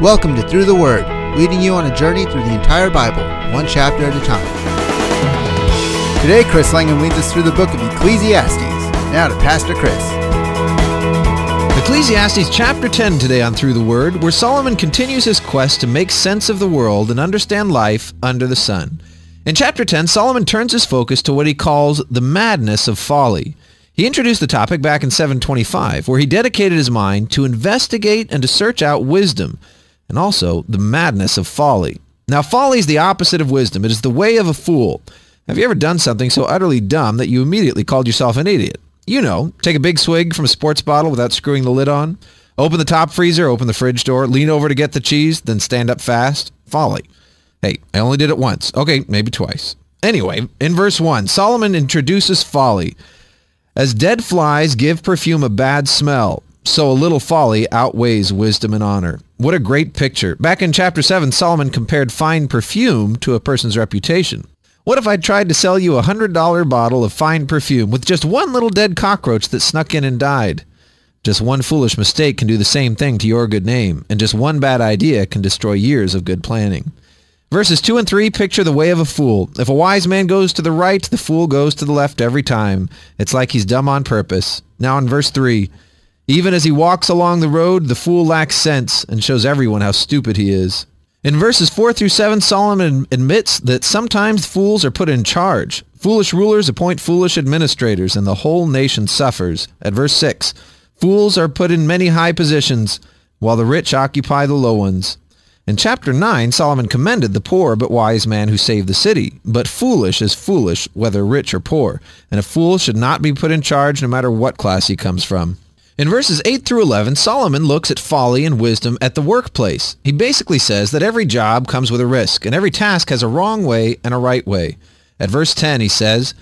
Welcome to Through the Word, leading you on a journey through the entire Bible, one chapter at a time. Today, Chris Langham leads us through the book of Ecclesiastes. Now to Pastor Chris. Ecclesiastes chapter 10 today on Through the Word, where Solomon continues his quest to make sense of the world and understand life under the sun. In chapter 10, Solomon turns his focus to what he calls the madness of folly. He introduced the topic back in 725, where he dedicated his mind to investigate and to search out wisdom, and also the madness of folly. Now, folly is the opposite of wisdom. It is the way of a fool. Have you ever done something so utterly dumb that you immediately called yourself an idiot? You know, take a big swig from a sports bottle without screwing the lid on, open the top freezer, open the fridge door, lean over to get the cheese, then stand up fast. Folly. Hey, I only did it once. Okay, maybe twice. Anyway, in verse 1, Solomon introduces folly. As dead flies give perfume a bad smell, so a little folly outweighs wisdom and honor. What a great picture. Back in chapter 7, Solomon compared fine perfume to a person's reputation. What if I tried to sell you a $100 bottle of fine perfume with just one little dead cockroach that snuck in and died? Just one foolish mistake can do the same thing to your good name, and just one bad idea can destroy years of good planning. Verses 2 and 3 picture the way of a fool. If a wise man goes to the right, the fool goes to the left every time. It's like he's dumb on purpose. Now in verse 3, even as he walks along the road, the fool lacks sense and shows everyone how stupid he is. In verses 4 through 7, Solomon admits that sometimes fools are put in charge. Foolish rulers appoint foolish administrators, and the whole nation suffers. At verse 6, fools are put in many high positions, while the rich occupy the low ones. In chapter 9, Solomon commended the poor but wise man who saved the city. But foolish is foolish, whether rich or poor, and a fool should not be put in charge no matter what class he comes from. In verses 8 through 11, Solomon looks at folly and wisdom at the workplace. He basically says that every job comes with a risk, and every task has a wrong way and a right way. At verse 10, he says,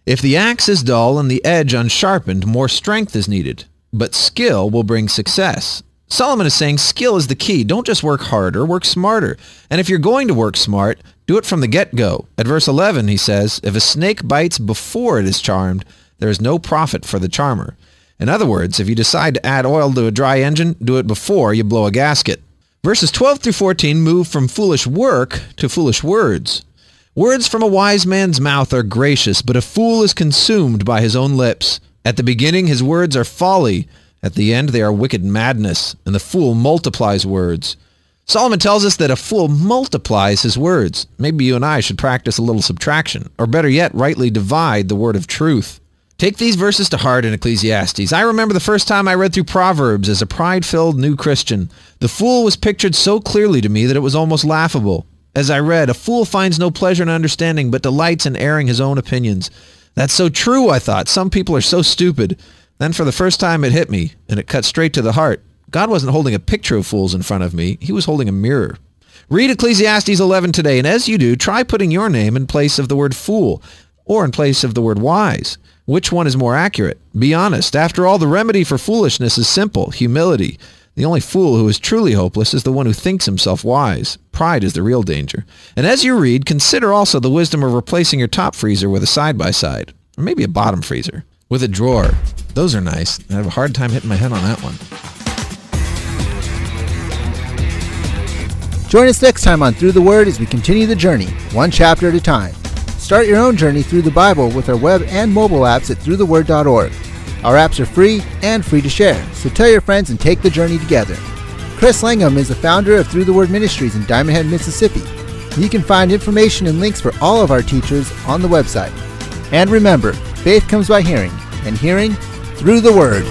if the axe is dull and the edge unsharpened, more strength is needed, but skill will bring success. Solomon is saying skill is the key. Don't just work harder, work smarter. And if you're going to work smart, do it from the get-go. At verse 11, he says, if a snake bites before it is charmed, there is no profit for the charmer. In other words, if you decide to add oil to a dry engine, do it before you blow a gasket. Verses 12 through 14 move from foolish work to foolish words. Words from a wise man's mouth are gracious, but a fool is consumed by his own lips. At the beginning, his words are folly. At the end, they are wicked madness, and the fool multiplies words. Solomon tells us that a fool multiplies his words. Maybe you and I should practice a little subtraction, or better yet, rightly divide the word of truth. Take these verses to heart in Ecclesiastes. I remember the first time I read through Proverbs as a pride-filled new Christian. The fool was pictured so clearly to me that it was almost laughable. As I read, a fool finds no pleasure in understanding, but delights in airing his own opinions. That's so true, I thought. Some people are so stupid. Then for the first time it hit me, and it cut straight to the heart. God wasn't holding a picture of fools in front of me. He was holding a mirror. Read Ecclesiastes 11 today, and as you do, try putting your name in place of the word fool, or in place of the word wise. Which one is more accurate? Be honest. After all, the remedy for foolishness is simple: humility. The only fool who is truly hopeless is the one who thinks himself wise. Pride is the real danger. And as you read, consider also the wisdom of replacing your top freezer with a side-by-side, or maybe a bottom freezer, with a drawer. Those are nice. I have a hard time hitting my head on that one. Join us next time on Through the Word as we continue the journey, one chapter at a time. Start your own journey through the Bible with our web and mobile apps at throughtheword.org. Our apps are free and free to share, so tell your friends and take the journey together. Chris Langham is the founder of Through the Word Ministries in Diamond Head, Mississippi. You can find information and links for all of our teachers on the website. And remember, faith comes by hearing, and hearing through the Word.